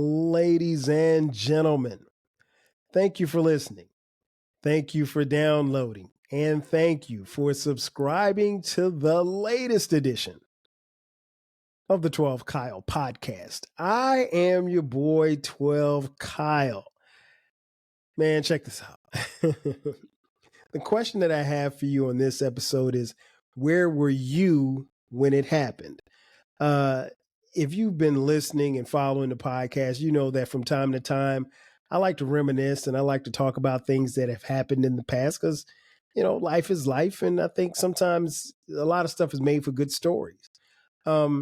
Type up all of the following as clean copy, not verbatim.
Ladies and gentlemen, thank you for listening. Thank you for downloading. And thank you for subscribing to the latest edition of the 12 Kyle podcast. I am your boy, 12 Kyle. Man, check this out. The question that I have for you on this episode is, where were you when it happened? If you've been listening and following the podcast, you know that from time to time, I like to reminisce and I like to talk about things that have happened in the past because, life is life. And I think sometimes a lot of stuff is made for good stories. But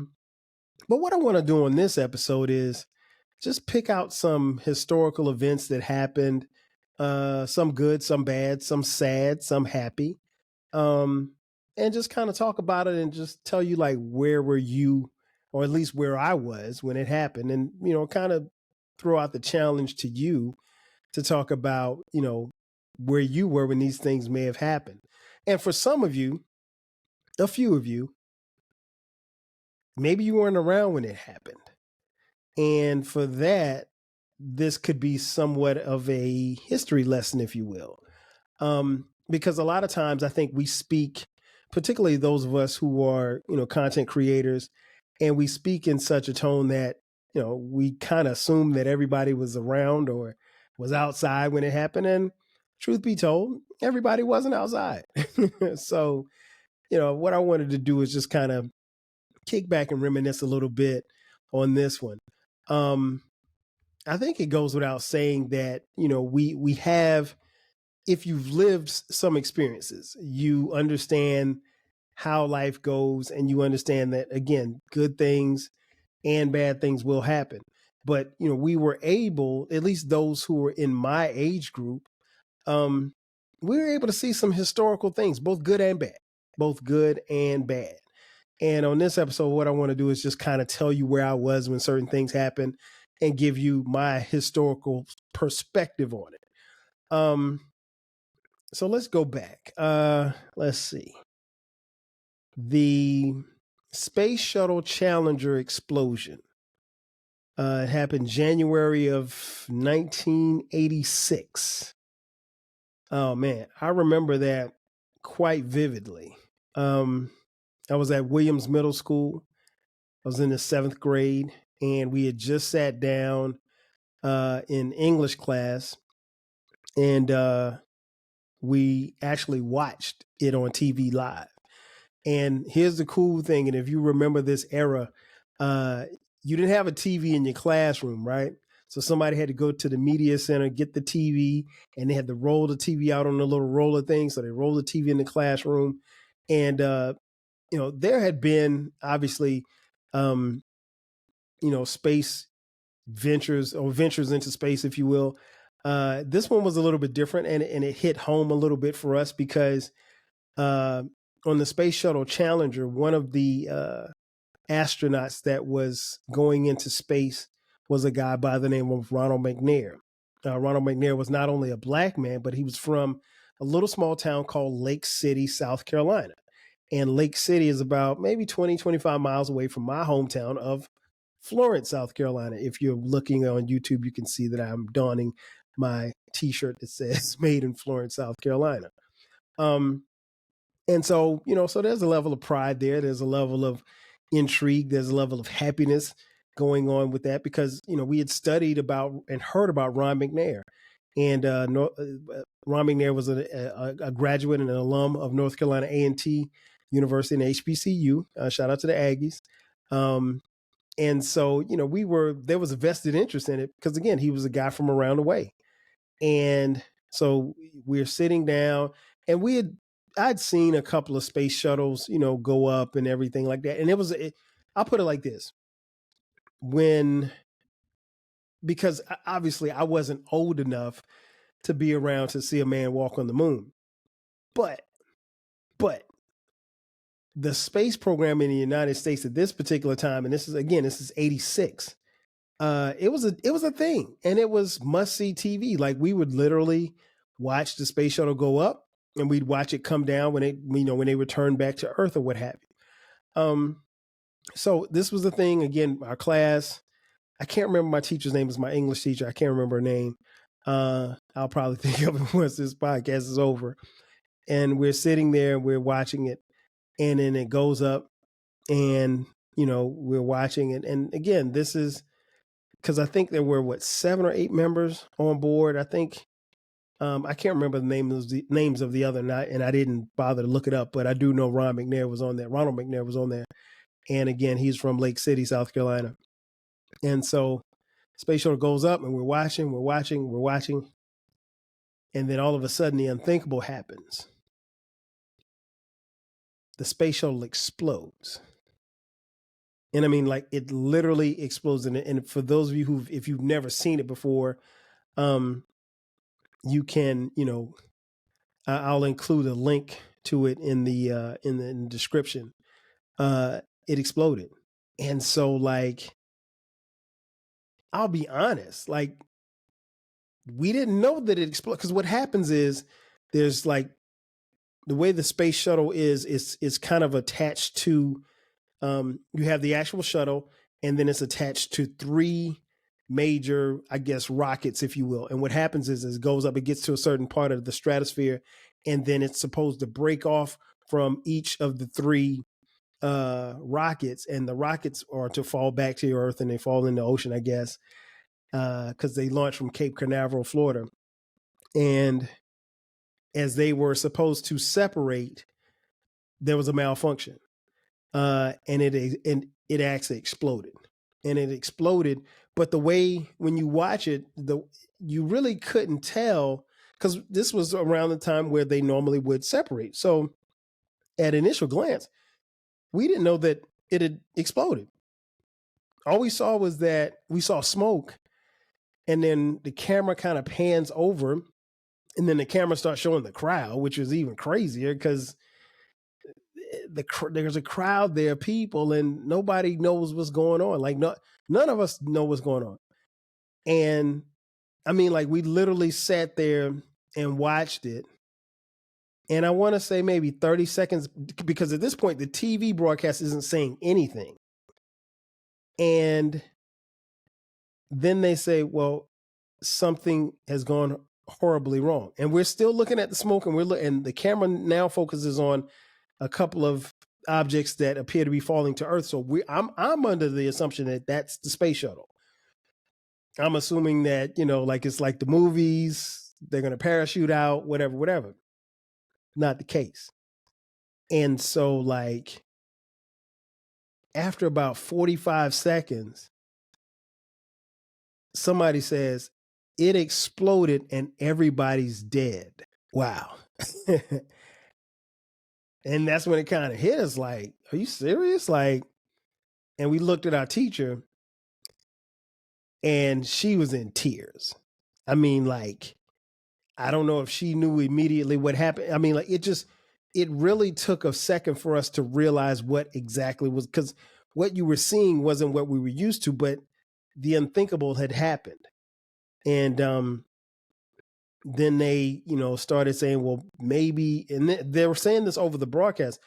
what I want to do on this episode is just pick out some historical events that happened, some good, some bad, some sad, some happy, um, and just kind of talk about it and just tell you like where were you, or at least where I was when it happened, and kind of throw out the challenge to you to talk about where you were when these things may have happened. And for some of you, a few of you, maybe you weren't around when it happened. And for that, this could be somewhat of a history lesson, if you will. Because a lot of times I think we speak, particularly those of us who are, content creators, and we speak in such a tone that, we kind of assume that everybody was around or was outside when it happened. And truth be told, everybody wasn't outside. So, what I wanted to do is just kind of kick back and reminisce a little bit on this one. I think it goes without saying that, we have, if you've lived some experiences, you understand how life goes and you understand that, again, good things and bad things will happen. But, we were able, at least those who were in my age group, we were able to see some historical things, both good and bad, both good and bad. And on this episode, what I want to do is just kind of tell you where I was when certain things happened and give you my historical perspective on it. So let's go back. Let's see. The Space Shuttle Challenger explosion. It happened January of 1986. Oh man, I remember that quite vividly. I was at Williams Middle School. I was in the 7th grade, and we had just sat down in English class, and we actually watched it on TV live. And here's the cool thing, and if you remember this era, you didn't have a TV in your classroom, right? So somebody had to go to the media center, get the TV, and they had to roll the TV out on the little roller thing. So they rolled the TV in the classroom. And, there had been obviously, space ventures or ventures into space, if you will. This one was a little bit different, and it hit home a little bit for us because on the Space Shuttle Challenger, one of the astronauts that was going into space was a guy by the name of Ronald McNair. Ronald McNair was not only a black man, but he was from a little small town called Lake City, South Carolina. And Lake City is about maybe 20, 25 miles away from my hometown of Florence, South Carolina. If you're looking on YouTube, you can see that I'm donning my t-shirt that says made in Florence, South Carolina. And so, so there's a level of pride there. There's a level of intrigue. There's a level of happiness going on with that because, we had studied about and heard about Ron McNair. And Ron McNair was a graduate and an alum of North Carolina A&T University and HBCU. Shout out to the Aggies. And so, there was a vested interest in it because, again, he was a guy from around the way. And so we're sitting down, and I'd seen a couple of space shuttles, go up and everything like that. And I'll put it like this. Because obviously I wasn't old enough to be around to see a man walk on the moon. But the space program in the United States at this particular time, and this is 86. It was a thing, and it was must-see TV. Like, we would literally watch the space shuttle go up, and we'd watch it come down when they returned back to Earth or what have you. So this was the thing. Again, our class, I can't remember my teacher's name. Is my English teacher. I can't remember her name. I'll probably think of it once this podcast is over. And we're sitting there and we're watching it, and then it goes up, and we're watching it. And again, this is because I think there were 7 or 8 members on board. I think I can't remember the names of the other night, and I didn't bother to look it up, but I do know Ronald McNair was on there. And again, he's from Lake City, South Carolina. And so Space Shuttle goes up, and we're watching. And then all of a sudden, the unthinkable happens. The Space Shuttle explodes. And I mean, like, it literally explodes. And for those of you if you've never seen it before, you can, I'll include a link to it in the description. It exploded. And so, like, I'll be honest, like, we didn't know that it exploded, because what happens is there's, like, the way the space shuttle is kind of attached to, you have the actual shuttle, and then it's attached to 3 major, I guess, rockets, if you will. And what happens is it goes up, it gets to a certain part of the stratosphere, and then it's supposed to break off from each of the 3 rockets, and the rockets are to fall back to Earth, and they fall in the ocean, I guess, because they launched from Cape Canaveral, Florida. And as they were supposed to separate, there was a malfunction, and it actually exploded. And it exploded, but the way when you watch it, you really couldn't tell, because this was around the time where they normally would separate. So at initial glance, we didn't know that it had exploded. All we saw was that we saw smoke, and then the camera kind of pans over, and then the camera starts showing the crowd, which was even crazier because there's a crowd there, people, and nobody knows what's going on. Like, none of us know what's going on. And I mean, like, we literally sat there and watched it. And I want to say maybe 30 seconds, because at this point, the TV broadcast isn't saying anything. And then they say, well, something has gone horribly wrong. And we're still looking at the smoke, and the camera now focuses on a couple of objects that appear to be falling to Earth. So I'm under the assumption that that's the space shuttle. I'm assuming that, like, it's like the movies, they're going to parachute out, whatever. Not the case. And so, like, after about 45 seconds, somebody says, it exploded and everybody's dead. Wow. And that's when it kind of hit us, like, are you serious? Like, and we looked at our teacher, and she was in tears. I mean, like, I don't know if she knew immediately what happened. I mean, like, it really took a second for us to realize what exactly was, because what you were seeing wasn't what we were used to, but the unthinkable had happened. And then they, started saying, well, maybe, and they were saying this over the broadcast,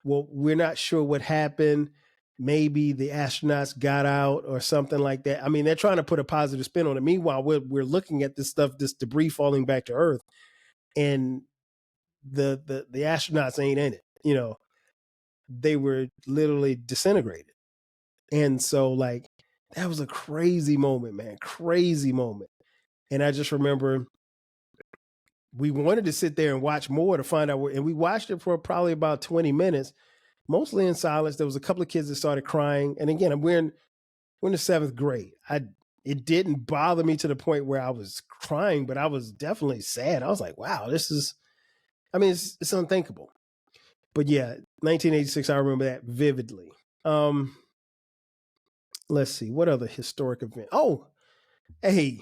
well, we're not sure what happened. Maybe the astronauts got out or something like that. I mean, they're trying to put a positive spin on it. Meanwhile, we're looking at this stuff, this debris falling back to Earth, and the astronauts ain't in it. They were literally disintegrated. And so, like, that was a crazy moment, man. Crazy moment. And I just remember we wanted to sit there and watch more to find out and we watched it for probably about 20 minutes, mostly in silence. There was a couple of kids that started crying. And again, we're in the 7th grade. It didn't bother me to the point where I was crying, but I was definitely sad. I was like, wow, it's unthinkable. But yeah, 1986, I remember that vividly. Let's see, what other historic event? Oh, hey,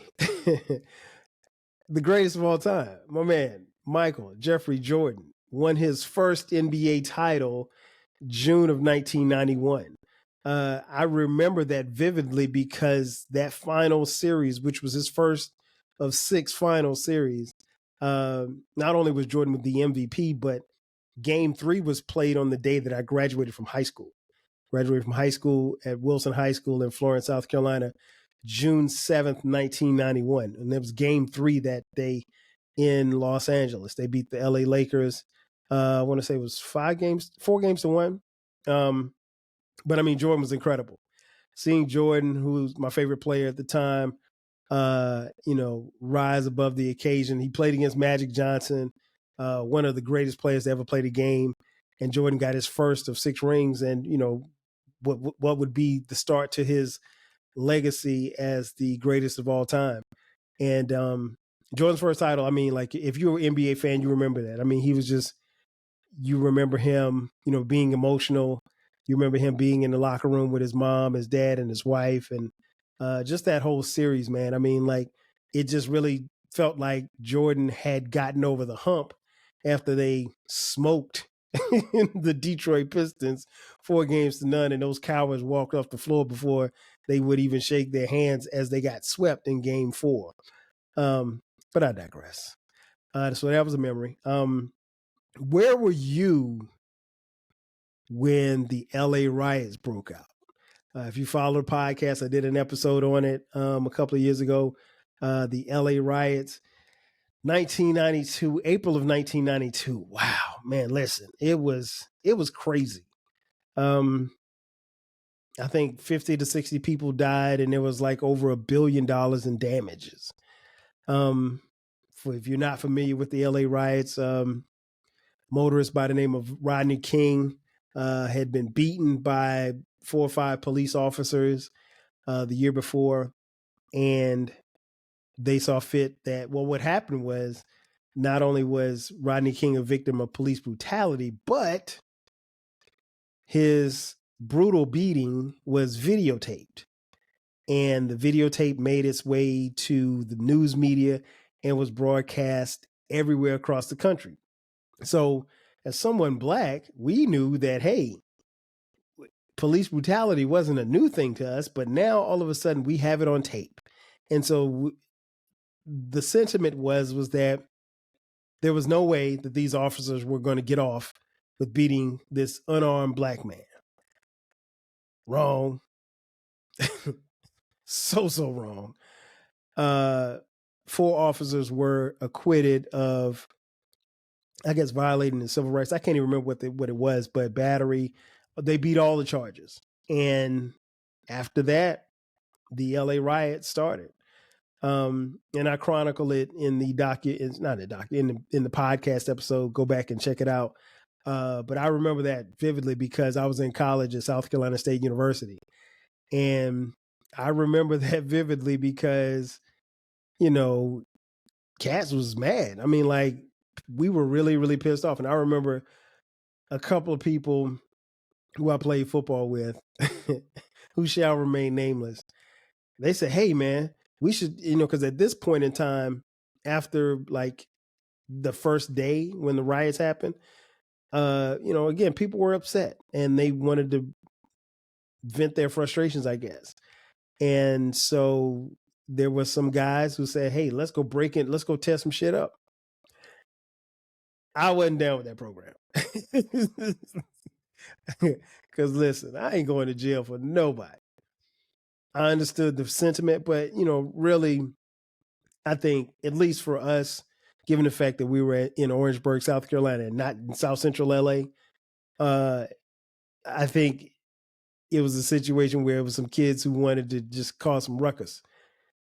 the greatest of all time, my man, Michael Jeffrey Jordan, won his first NBA title June of 1991. I remember that vividly because that final series, which was his first of 6 final series, not only was Jordan the MVP, but Game 3 was played on the day that I graduated from high school. Graduated from high school at Wilson High School in Florence, South Carolina, June 7th, 1991. And it was game 3 that day in Los Angeles. They beat the LA Lakers. I want to say it was 4 games to 1. But I mean, Jordan was incredible. Seeing Jordan, who was my favorite player at the time, rise above the occasion. He played against Magic Johnson, one of the greatest players to ever play the game. And Jordan got his first of 6 rings, and what would be the start to his legacy as the greatest of all time. And Jordan's first title, I mean, like, if you're an NBA fan, you remember that. I mean, he was just, you remember him, being emotional. You remember him being in the locker room with his mom, his dad, and his wife. And just that whole series, man. I mean, like, it just really felt like Jordan had gotten over the hump after they smoked the Detroit Pistons 4-0, and those cowards walked off the floor before they would even shake their hands as they got swept in game 4. But I digress. So that was a memory. Where were you when the LA riots broke out? If you follow the podcast, I did an episode on it a couple of years ago. The LA riots, 1992, April of 1992. Wow, man, listen, it was crazy. I think 50 to 60 people died, and there was like over $1 billion in damages. If you're not familiar with the LA riots, motorist by the name of Rodney King had been beaten by 4 or 5 police officers the year before, and they saw fit that, well, what happened was, not only was Rodney King a victim of police brutality, but his brutal beating was videotaped. And the videotape made its way to the news media and was broadcast everywhere across the country. So as someone Black, we knew that, hey, police brutality wasn't a new thing to us, but now all of a sudden we have it on tape. And so the sentiment was that there was no way that these officers were going to get off with beating this unarmed Black man. Wrong. so wrong. 4 officers were acquitted of, I guess, violating the civil rights. I can't even remember what it was, but battery. They beat all the charges. And after that, the LA riot started. And I chronicle it in the in the podcast episode. Go back and check it out. But I remember that vividly because I was in college at South Carolina State University. And I remember that vividly because, Cats was mad. I mean, like, we were really, really pissed off. And I remember a couple of people who I played football with who shall remain nameless. They said, hey, man, we should, because at this point in time, after like the first day when the riots happened, again, people were upset and they wanted to vent their frustrations, I guess. And so there was some guys who said, hey, let's go break in, let's go tear some shit up. I wasn't down with that program. Because listen, I ain't going to jail for nobody. I understood the sentiment, but, really, I think, at least for us, given the fact that we were in Orangeburg, South Carolina, and not in South Central LA, I think it was a situation where it was some kids who wanted to just cause some ruckus.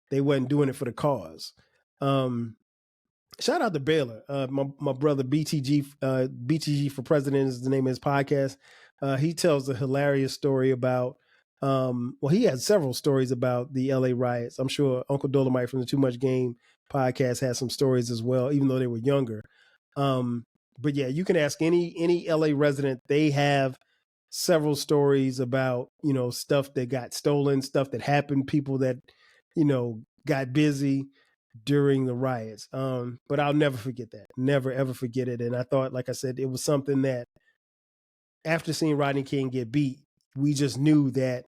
They wasn't doing it for the cause. Shout out to Baylor. My brother BTG, BTG for President is the name of his podcast. He tells a hilarious story about, he had several stories about the LA riots. I'm sure Uncle Dolomite from the Too Much Game podcast has some stories as well, even though they were younger. But yeah, you can ask any LA resident. They have several stories about, stuff that got stolen, stuff that happened, people that, got busy during the riots. But I'll never forget that. Never, ever forget it. And I thought, like I said, it was something that after seeing Rodney King get beat, we just knew that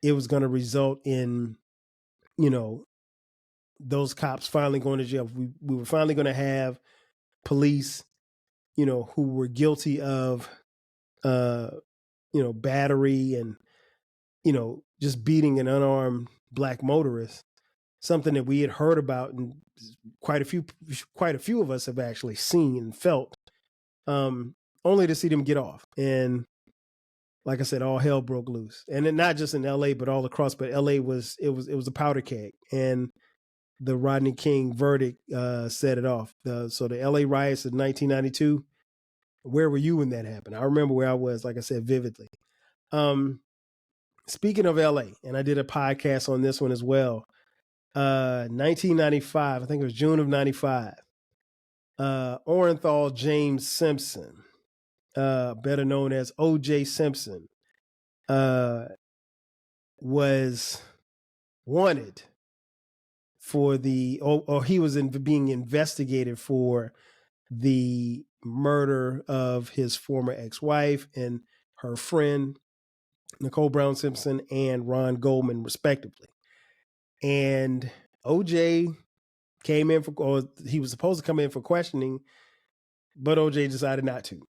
it was going to result in, those cops finally going to jail. We were finally going to have police, who were guilty of, battery and, just beating an unarmed black motorists, something that we had heard about and quite a few of us have actually seen and felt, only to see them get off. And like I said, all hell broke loose. And then not just in LA, but all across, but LA was a powder keg. And the Rodney King verdict set it off. So the LA riots of 1992, where were you when that happened? I remember where I was, like I said, vividly. Speaking of LA, and I did a podcast on this one as well. 1995, I think it was June of 95. Orenthal James Simpson, better known as O.J. Simpson, was wanted for he was being investigated for the murder of his former ex-wife and her friend, Nicole Brown Simpson and Ron Goldman, respectively. And OJ came in he was supposed to come in for questioning, but OJ decided not to.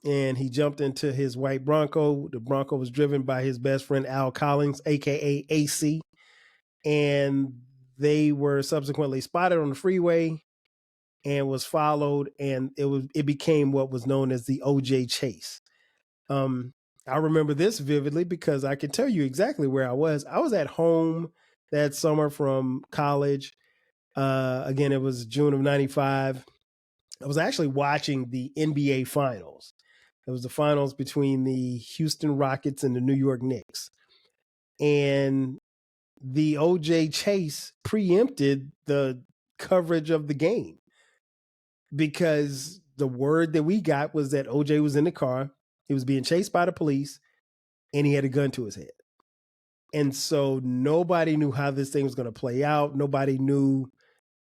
And he jumped into his white Bronco. The Bronco was driven by his best friend, Al Collins, aka AC. And they were subsequently spotted on the freeway and was followed. And it became what was known as the OJ chase. I remember this vividly because I can tell you exactly where I was. I was at home that summer from college. Again, it was June of 95. I was actually watching the NBA finals. It was the finals between the Houston Rockets and the New York Knicks. And the OJ chase preempted the coverage of the game because the word that we got was that OJ was in the car. He was being chased by the police and he had a gun to his head. And so nobody knew how this thing was going to play out. Nobody knew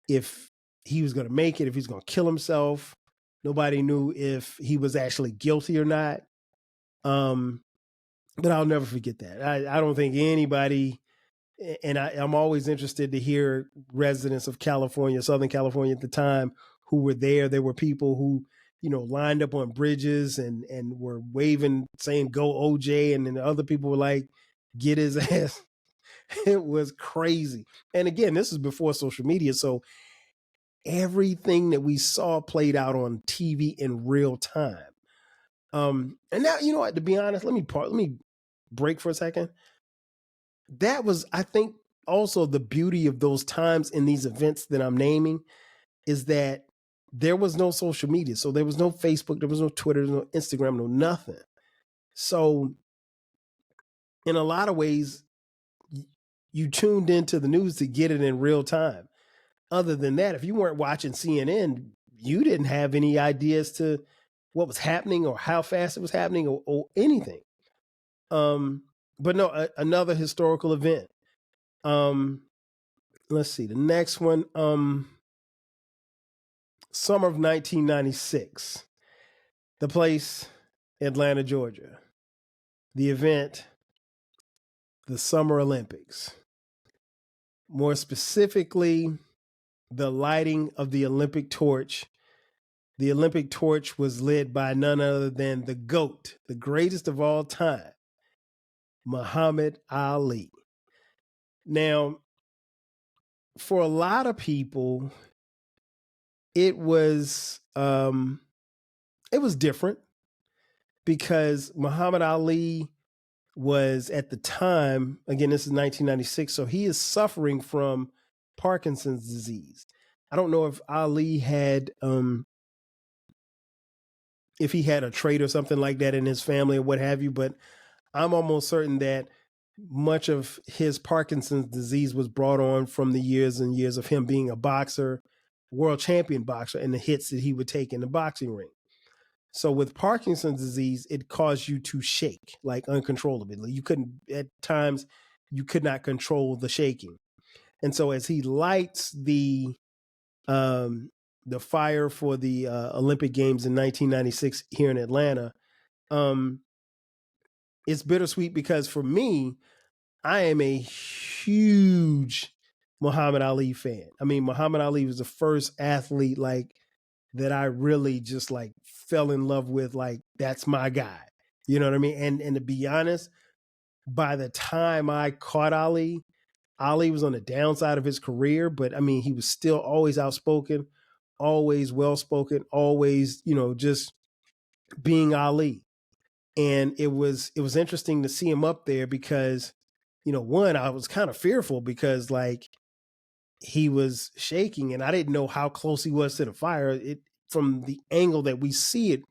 if he was going to make it, if he's going to kill himself. Nobody knew if he was actually guilty or not. But I'll never forget that. I don't think anybody, and I'm always interested to hear residents of California, Southern California at the time, who were there. There were people who, lined up on bridges and were waving, saying, "Go OJ." And then the other people were like, "Get his ass." It was crazy. And again, this is before social media. So everything that we saw played out on TV in real time. And now, you know what, to be honest, let me break for a second. That was, I think, also the beauty of those times in these events that I'm naming is that there was no social media. So there was no Facebook, there was no Twitter, no Instagram, no nothing. So in a lot of ways, you tuned into the news to get it in real time. Other than that, if you weren't watching CNN, you didn't have any idea as to what was happening or how fast it was happening or anything. But no, another historical event. Let's see, the next one, summer of 1996, the place, Atlanta, Georgia. The event, the Summer Olympics. More specifically, the lighting of the Olympic torch. The Olympic torch was lit by none other than the GOAT, the greatest of all time, Muhammad Ali. Now, for a lot of people, it was different because Muhammad Ali was at the time, again, this is 1996, so he is suffering from Parkinson's disease. I don't know if Ali had, if he had a trait or something like that in his family or what have you, but I'm almost certain that much of his Parkinson's disease was brought on from the years and years of him being a boxer, world champion boxer, and the hits that he would take in the boxing ring. So with Parkinson's disease, it caused you to shake like uncontrollably. You couldn't, at times, you could not control the shaking. And so as he lights the fire for the Olympic Games in 1996 here in Atlanta, it's bittersweet because for me, I am a huge Muhammad Ali fan. I mean, Muhammad Ali was the first athlete that I really just fell in love with. That's my guy. You know what I mean? And to be honest, by the time I caught Ali, Ali was on the downside of his career, but I mean, he was still always outspoken, always well spoken, always, just being Ali. And it was interesting to see him up there because, one, I was kind of fearful because like he was shaking and I didn't know how close he was to the fire. It from the angle that we see it,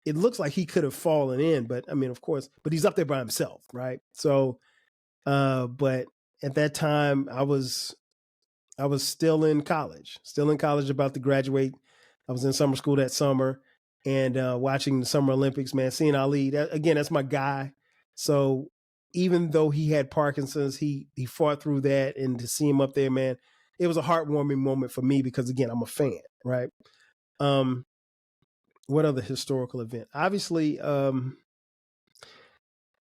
it looks like he could have fallen in, but I mean, of course, but he's up there by himself, right? So, but at that time, I was still in college, about to graduate. I was in summer school that summer and watching the Summer Olympics, man, seeing Ali, that's my guy. So even though he had Parkinson's, he fought through that, and to see him up there, man, it was a heartwarming moment for me because again, I'm a fan, right? What other historical event? Obviously,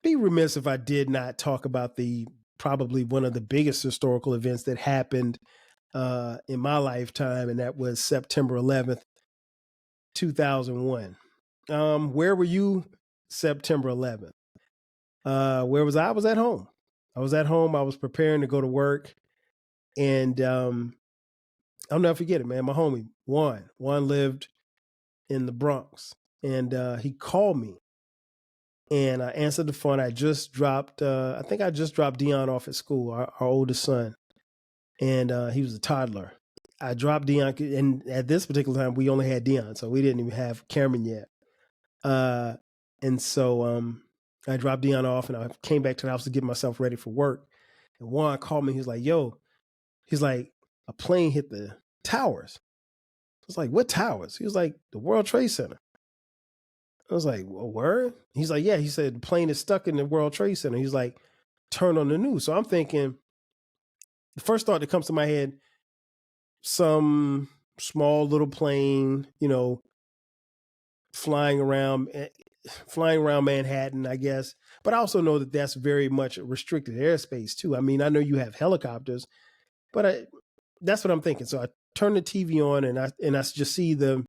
be remiss if I did not talk about probably one of the biggest historical events that happened in my lifetime, and that was September 11th, 2001. Where were you September 11th? Where was I? I was at home. I was preparing to go to work, and I'll never forget it, man. My homie Juan lived in the Bronx, and he called me, and I answered the phone. I just dropped, I think I just dropped Dion off at school, our oldest son, and he was a toddler. I dropped Dion, and at this particular time, we only had Dion, so we didn't even have Cameron yet. And so I dropped Dion off, and I came back to the house to get myself ready for work. And Juan called me. He's like, "Yo," he's like, "a plane hit the towers." I was like, "What towers?" He was like, "The World Trade Center." I was like, "Well, where?" He's like, "Yeah." He said, "The plane is stuck in the World Trade Center." He's like, "Turn on the news." So I'm thinking, the first thought that comes to my head, some small little plane, flying around Manhattan, I guess. But I also know that that's very much restricted airspace too. I mean, I know you have helicopters, but that's what I'm thinking. So I turn the TV on and I just see the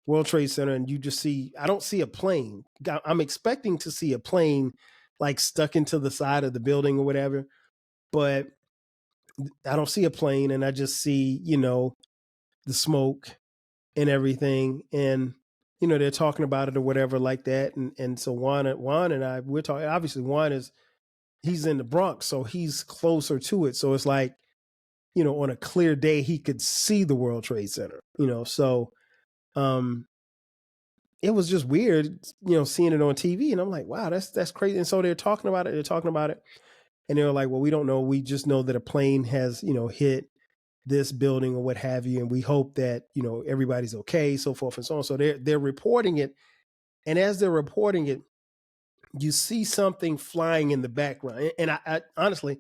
World Trade Center, and I don't see a plane. I'm expecting to see a plane like stuck into the side of the building or whatever, but I don't see a plane, and I just see, the smoke and everything. And, they're talking about it or whatever like that. And so Juan and I, we're talking, obviously he's in the Bronx, so he's closer to it. So it's like, on a clear day, he could see the World Trade Center, so, it was just weird, seeing it on TV, and I'm like, wow, that's crazy. And so they're talking about it, and they were like, well, we don't know. We just know that a plane has, hit this building or what have you, and we hope that, everybody's okay, so forth and so on. So they're reporting it, and as they're reporting it, you see something flying in the background, and I honestly,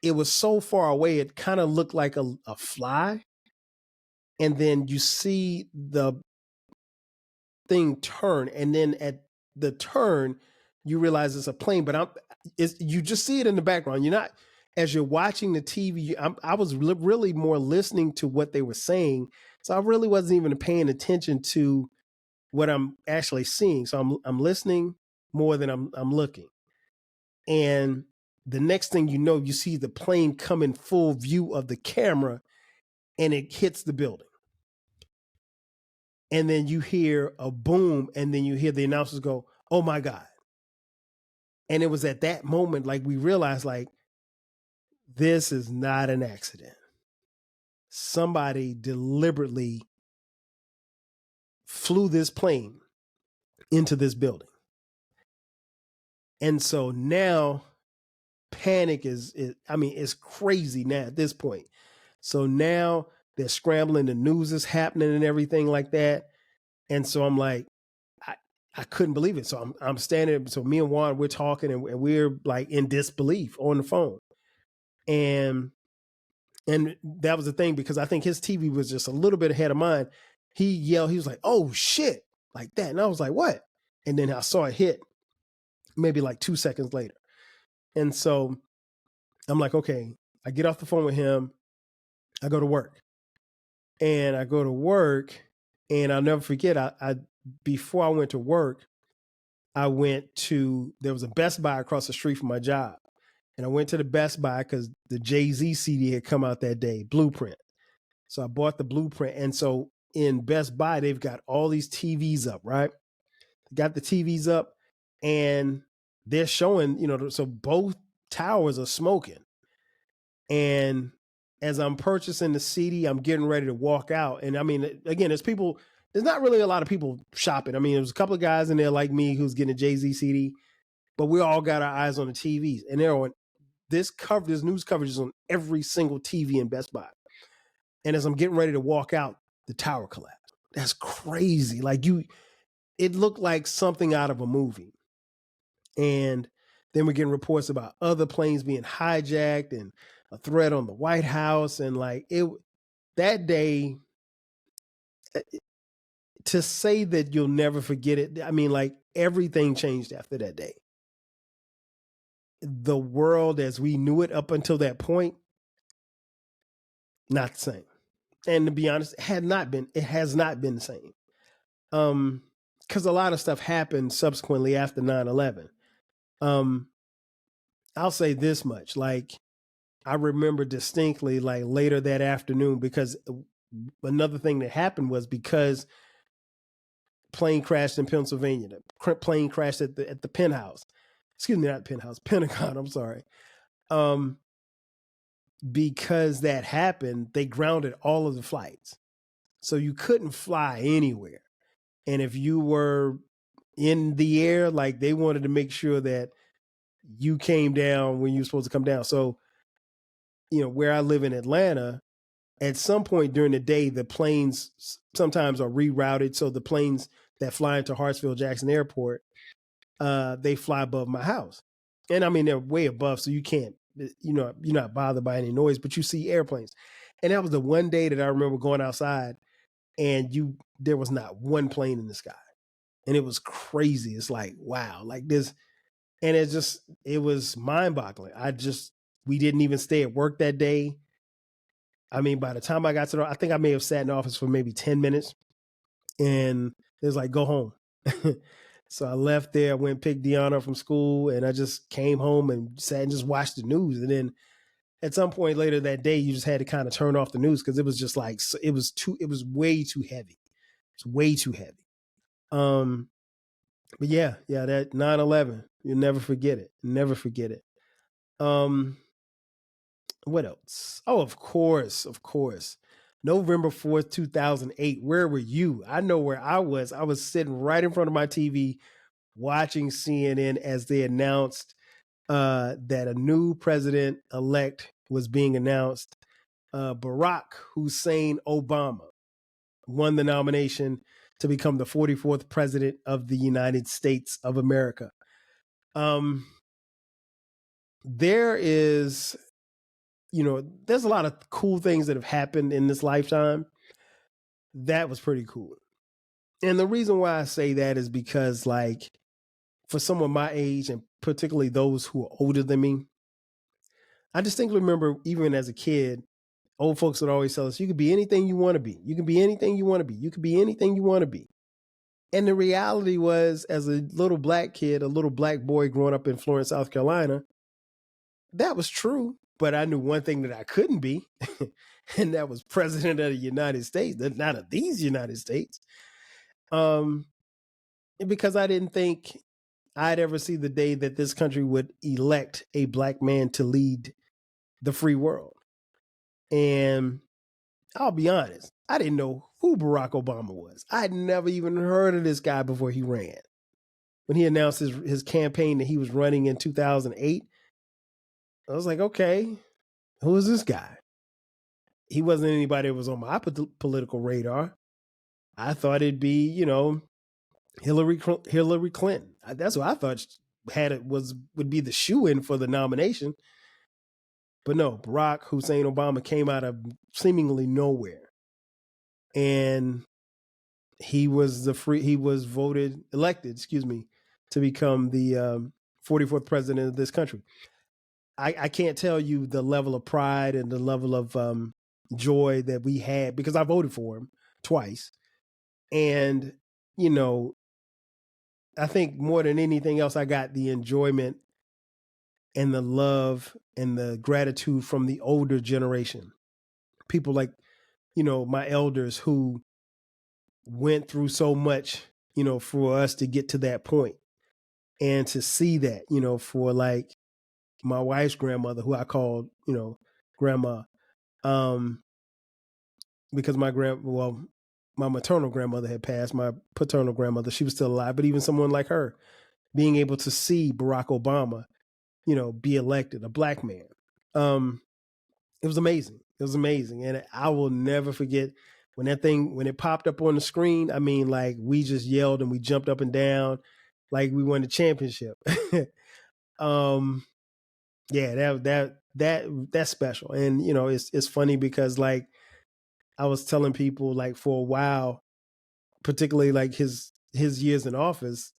it was so far away, it kind of looked like a fly, and then you see the thing turn, and then at the turn you realize it's a plane, but you just see it in the background. You're not, as you're watching the TV, I was really more listening to what they were saying, so I really wasn't even paying attention to what I'm actually seeing. So I'm listening more than I'm looking, and the next thing you know, you see the plane come in full view of the camera, and it hits the building. And then you hear a boom, and then you hear the announcers go, "Oh my God." And it was at that moment, like, we realized, like, this is not an accident. Somebody deliberately flew this plane into this building. And so now panic it's crazy now at this point. So now they're scrambling, the news is happening and everything like that. And so I'm like, I couldn't believe it. So I'm standing. So me and Juan, we're talking, and we're like in disbelief on the phone. And that was the thing, because I think his TV was just a little bit ahead of mine. He yelled, he was like, "Oh shit," like that. And I was like, "What?" And then I saw it hit maybe like 2 seconds later. And so I'm like, okay, I get off the phone with him. I go to work. And I'll never forget, I before I went to work, there was a Best Buy across the street from my job. And I went to the Best Buy because the Jay-Z CD had come out that day, Blueprint. So I bought the Blueprint. And so in Best Buy, they've got all these TVs up, right? Got the TVs up and they're showing, so both towers are smoking. And as I'm purchasing the CD, I'm getting ready to walk out. And I mean, again, there's not really a lot of people shopping. I mean, there's a couple of guys in there like me who's getting a Jay-Z CD, but we all got our eyes on the TVs. And they're on this news coverage is on every single TV in Best Buy. And as I'm getting ready to walk out, the tower collapsed. That's crazy. Like it looked like something out of a movie. And then we're getting reports about other planes being hijacked and a threat on the White House. And that day, to say that you'll never forget it, I mean, like everything changed after that day. The world as we knew it up until that point, not the same. And to be honest, it has not been the same. Because a lot of stuff happened subsequently after 9/11. I'll say this much, like I remember distinctly like later that afternoon, because another thing that happened was because plane crashed in Pennsylvania. The plane crashed at the penthouse. Excuse me, not penthouse, Pentagon. I'm sorry. Because that happened, they grounded all of the flights. So you couldn't fly anywhere. And if you were in the air, like they wanted to make sure that you came down when you were supposed to come down. So, where I live in Atlanta, at some point during the day, the planes sometimes are rerouted. So the planes that fly into Hartsfield-Jackson Airport, they fly above my house. And I mean, they're way above, so you can't, you're not bothered by any noise, but you see airplanes. And that was the one day that I remember going outside and there was not one plane in the sky. And it was crazy. It's like, wow, like this. And it was mind boggling. We didn't even stay at work that day. I mean, by the time I got I think I may have sat in the office for maybe 10 minutes and it was like, go home. So I left there, I went and picked Deanna from school and I just came home and sat and just watched the news. And then at some point later that day, you just had to kind of turn off the news because it was just like, it was way too heavy. It's way too heavy. But yeah, that 9/11, you'll never forget it. Never forget it. What else? Oh, of course. November 4th, 2008. Where were you? I know where I was. I was sitting right in front of my TV watching CNN as they announced that a new president-elect was being announced. Barack Hussein Obama won the nomination to become the 44th president of the United States of America. There is, there's a lot of cool things that have happened in this lifetime. That was pretty cool. And the reason why I say that is because, like, for someone my age, and particularly those who are older than me, I distinctly remember even as a kid, old folks would always tell us, you could be anything you want to be. You can be anything you want to be. You could be anything you want to be. And the reality was, as a little black kid, a little black boy growing up in Florence, South Carolina, that was true. But I knew one thing that I couldn't be, and that was president of the United States, not of these United States. Because I didn't think I'd ever see the day that this country would elect a black man to lead the free world. And I'll be honest, I didn't know who Barack Obama was. I'd never even heard of this guy before he ran. When he announced his campaign that he was running in 2008, I was like, okay, who is this guy? He wasn't anybody that was on my political radar. I thought it'd be, Hillary Clinton. That's what I thought would be the shoe-in for the nomination. But no, Barack Hussein Obama came out of seemingly nowhere. And he was elected, to become the 44th president of this country. I can't tell you the level of pride and the level of joy that we had because I voted for him twice. And, I think more than anything else, I got the enjoyment and the love and the gratitude from the older generation. People like, my elders who went through so much, for us to get to that point. And to see that, for like my wife's grandmother, who I called, grandma, because my maternal grandmother had passed, my paternal grandmother, she was still alive, but even someone like her, being able to see Barack Obama, be elected, a black man. It was amazing. It was amazing. And I will never forget when it popped up on the screen. I mean, like, we just yelled and we jumped up and down like we won the championship. Yeah, that's special. And, it's funny because, like, I was telling people, like, for a while, particularly like his years in office,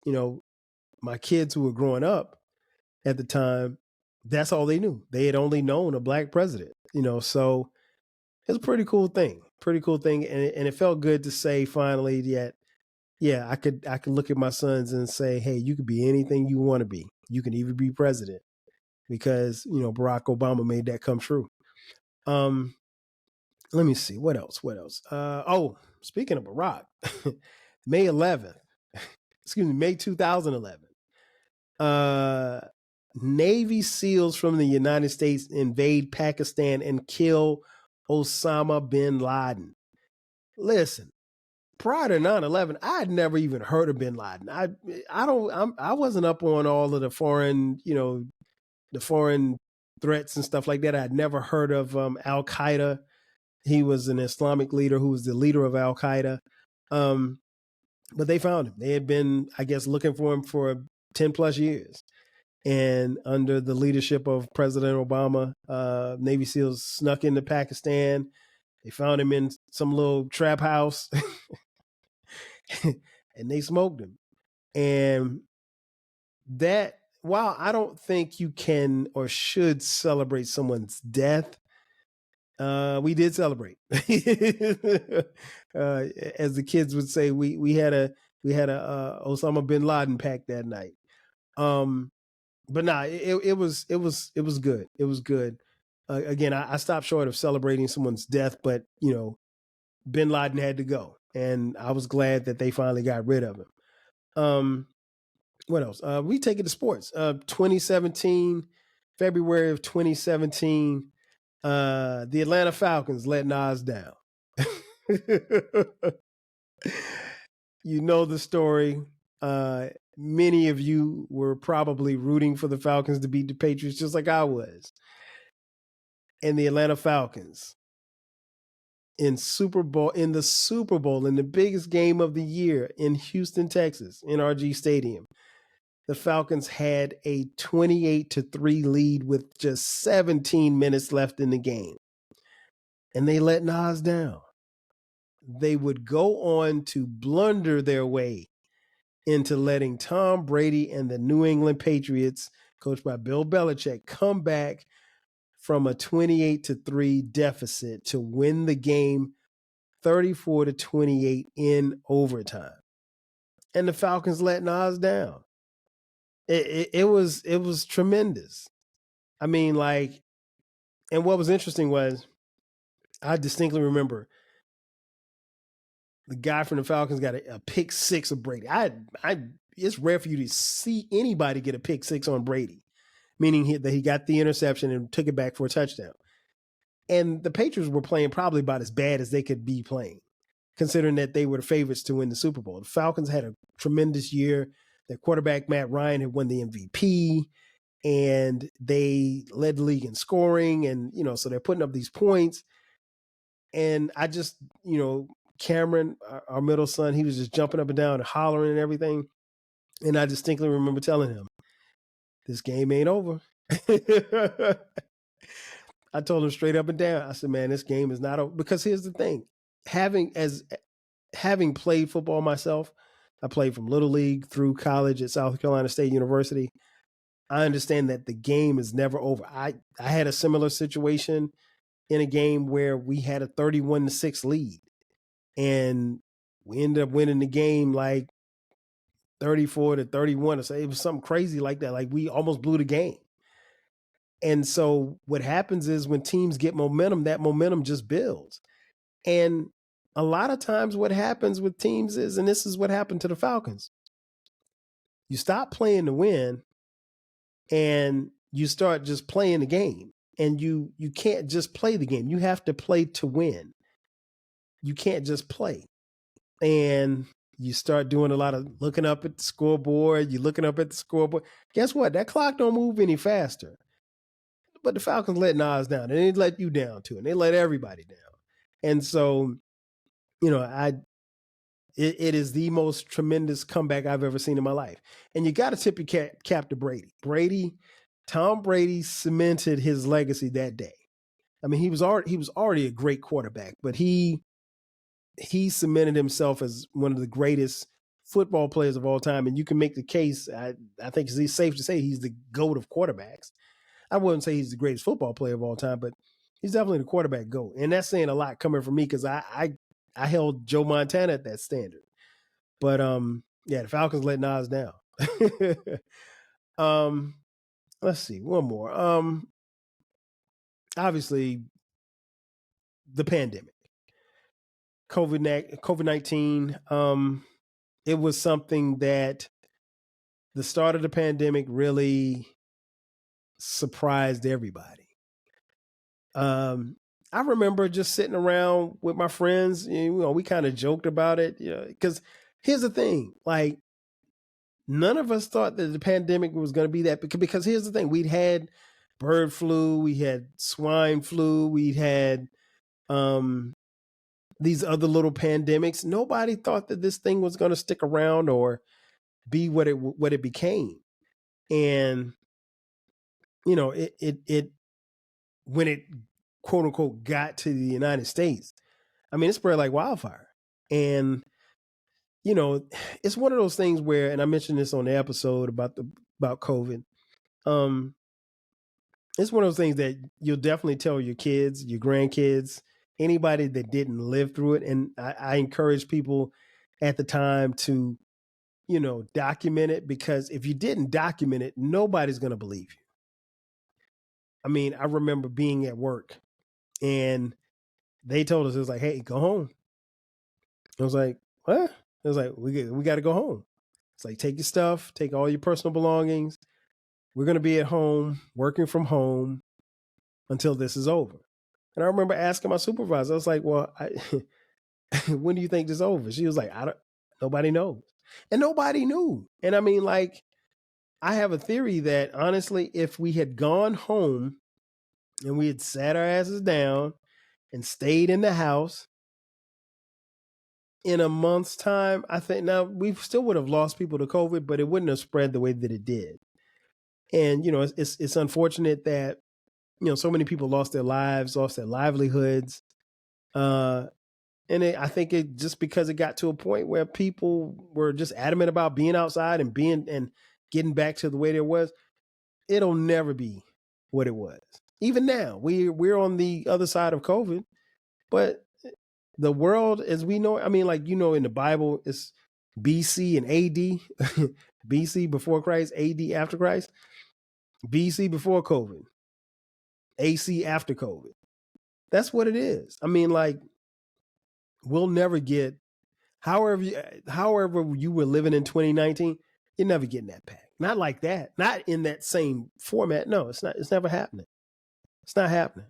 my kids who were growing up at the time, that's all they knew. They had only known a black president, so it's a pretty cool thing. And it felt good to say finally that, yeah, I could look at my sons and say, hey, you could be anything you want to be. You can even be president because, Barack Obama made that come true. Let me see. What else? Speaking of Barack, May 11th, May 2011, Navy SEALs from the United States invade Pakistan and kill Osama bin Laden. Listen, prior to 9/11, I had never even heard of bin Laden. I wasn't up on all of the foreign, the foreign threats and stuff like that. I had never heard of Al Qaeda. He was an Islamic leader who was the leader of Al Qaeda. But they found him. They had been, I guess, looking for him for 10 plus years. And under the leadership of President Obama, Navy SEALs snuck into Pakistan. They found him in some little trap house and they smoked him. And that, while I don't think you can or should celebrate someone's death, we did celebrate. As the kids would say, we had a Osama bin Laden pack that night. But nah, it was good. It was good. Again, I stopped short of celebrating someone's death, but bin Laden had to go, and I was glad that they finally got rid of him. What else? We take it to sports. 2017, February of 2017. The Atlanta Falcons let Nas down. You know the story. Many of you were probably rooting for the Falcons to beat the Patriots just like I was. And the Atlanta Falcons in the Super Bowl, in the biggest game of the year in Houston, Texas, NRG Stadium, the Falcons had a 28-3 lead with just 17 minutes left in the game. And they let Nas down. They would go on to blunder their way into letting Tom Brady and the New England Patriots, coached by Bill Belichick, come back from a 28-3 deficit to win the game 34-28 in overtime. And the Falcons let Nas down. It was tremendous. I mean, like, and what was interesting was I distinctly remember the guy from the Falcons got a pick six of Brady. It's rare for you to see anybody get a pick six on Brady, meaning that he got the interception and took it back for a touchdown. And the Patriots were playing probably about as bad as they could be playing, considering that they were the favorites to win the Super Bowl. The Falcons had a tremendous year. Their quarterback, Matt Ryan, had won the MVP, and they led the league in scoring. And, so they're putting up these points. And I just, Cameron, our middle son, he was just jumping up and down and hollering and everything. And I distinctly remember telling him, this game ain't over. I told him straight up and down. I said, man, this game is not over. Because here's the thing. Having played football myself, I played from Little League through college at South Carolina State University. I understand that the game is never over. I had a similar situation in a game where we had a 31-6 lead. And we ended up winning the game like 34-31 or so. It was something crazy like that. Like, we almost blew the game. And so what happens is when teams get momentum, that momentum just builds. And a lot of times what happens with teams is, and this is what happened to the Falcons, you stop playing to win and you start just playing the game. And you can't just play the game. You have to play to win. You can't just play. And you start doing a lot of looking up at the scoreboard. You're looking up at the scoreboard. Guess what? That clock don't move any faster. But the Falcons let Nas down, and they let you down too, and they let everybody down. And so, it is the most tremendous comeback I've ever seen in my life. And you got to tip your cap to Brady. Tom Brady cemented his legacy that day. I mean, he was already a great quarterback, but he cemented himself as one of the greatest football players of all time. And you can make the case. I think it's safe to say he's the GOAT of quarterbacks. I wouldn't say he's the greatest football player of all time, but he's definitely the quarterback GOAT. And that's saying a lot coming from me because I held Joe Montana at that standard. But the Falcons let Nas down. Let's see, one more. Obviously, the pandemic, COVID-19. It was something that the start of the pandemic really surprised everybody. I remember just sitting around with my friends. We kind of joked about it, because here's the thing, like, none of us thought that the pandemic was going to be that, because here's the thing, we'd had bird flu, we had swine flu, we'd had these other little pandemics. Nobody thought that this thing was going to stick around or be what it became. And it when it quote unquote got to the United States, I mean, it spread like wildfire. And it's one of those things where, and I mentioned this on the episode about COVID. It's one of those things that you'll definitely tell your kids, your grandkids, anybody that didn't live through it. And I encourage people at the time to, document it, because if you didn't document it, nobody's going to believe you. I mean, I remember being at work and they told us, it was like, hey, go home. I was like, what? It was like, we got to go home. It's like, take your stuff, take all your personal belongings. We're going to be at home, working from home until this is over. And I remember asking my supervisor, I was like, well, when do you think this is over? She was like, nobody knows. And nobody knew. And I mean, like, I have a theory that honestly, if we had gone home and we had sat our asses down and stayed in the house, in a month's time, I think now we still would have lost people to COVID, but it wouldn't have spread the way that it did. And, it's unfortunate that, so many people lost their lives, lost their livelihoods. And I think it just because it got to a point where people were just adamant about being outside and getting back to the way there was. It'll never be what it was. Even now, we're on the other side of COVID, but the world as we know, I mean, like, in the Bible, it's BC and AD, BC before Christ, AD after Christ, BC before COVID, AC after COVID. That's what it is. I mean, like, we'll never get, however you were living in 2019, you're never getting that back. Not like that. Not in that same format. No, it's not. It's never happening. It's not happening.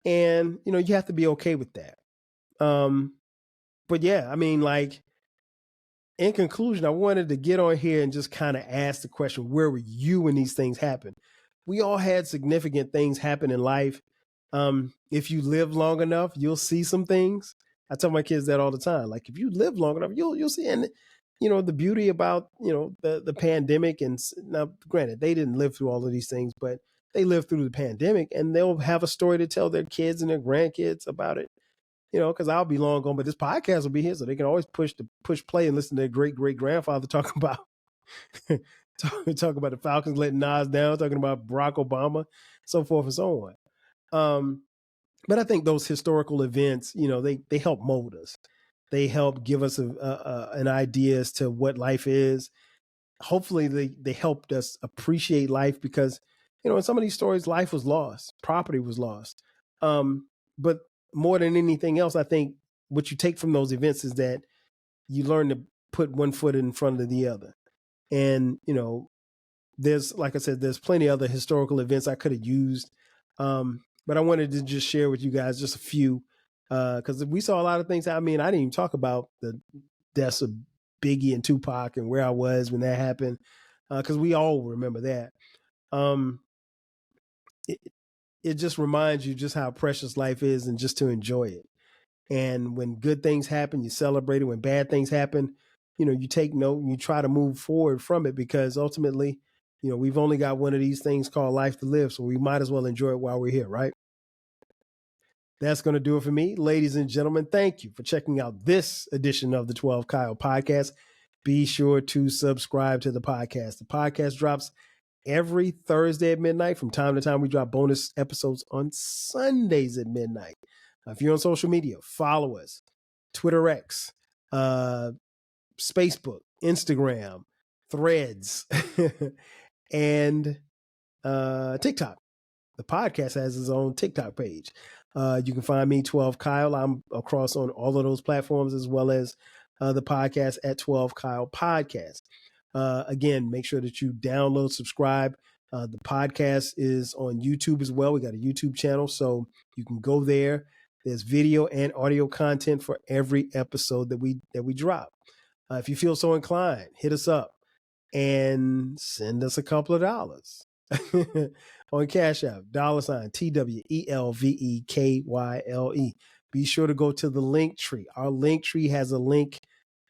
And, you have to be okay with that. But yeah, I mean, like, in conclusion, I wanted to get on here and just kind of ask the question, where were you when these things happened? We all had significant things happen in life. If you live long enough, you'll see some things. I tell my kids that all the time. Like, if you live long enough, you'll see. And, the beauty about, the pandemic, and now granted, they didn't live through all of these things, but they lived through the pandemic, and they'll have a story to tell their kids and their grandkids about it. Because I'll be long gone, but this podcast will be here, so they can always push play and listen to their great grandfather talk about talk about the Falcons letting Nas down, talking about Barack Obama, so forth and so on. But I think those historical events, they help mold us. They help give us an idea as to what life is. Hopefully, they helped us appreciate life, because in some of these stories, life was lost, property was lost. But more than anything else, I think what you take from those events is that you learn to put one foot in front of the other. And, there's, like I said, there's plenty of other historical events I could have used. But I wanted to just share with you guys just a few, because we saw a lot of things. I mean, I didn't even talk about the deaths of Biggie and Tupac and where I was when that happened, because we all remember that. It just reminds you just how precious life is and just to enjoy it. And when good things happen, you celebrate it. When bad things happen, you take note and you try to move forward from it, because ultimately, we've only got one of these things called life to live. So we might as well enjoy it while we're here, right? That's going to do it for me. Ladies and gentlemen, thank you for checking out this edition of the 12 Kyle podcast. Be sure to subscribe to the podcast. The podcast drops every Thursday at midnight. From time to time, we drop bonus episodes on Sundays at midnight. If you're on social media, follow us. Twitter X, Facebook, Instagram, Threads, and TikTok. The podcast has its own TikTok page. You can find me, 12 Kyle. I'm across on all of those platforms, as well as the podcast at 12 Kyle Podcast. Again, make sure that you download, subscribe. The podcast is on YouTube as well. We got a YouTube channel, so you can go there. There's video and audio content for every episode that we drop. If you feel so inclined, hit us up and send us a couple of dollars on Cash App, $TWELVEKYLE. Be sure to go to the link tree. Our link tree has a link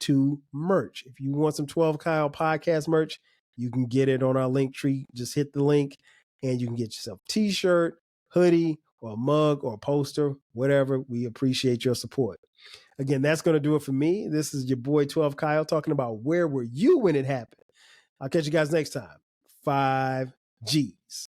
to merch. If you want some 12 Kyle podcast merch, you can get it on our link tree. Just hit the link and you can get yourself a t-shirt, hoodie, or a mug or a poster, whatever. We appreciate your support. Again, that's going to do it for me. This is your boy 12 Kyle talking about where were you when it happened. I'll catch you guys next time. 5 G's.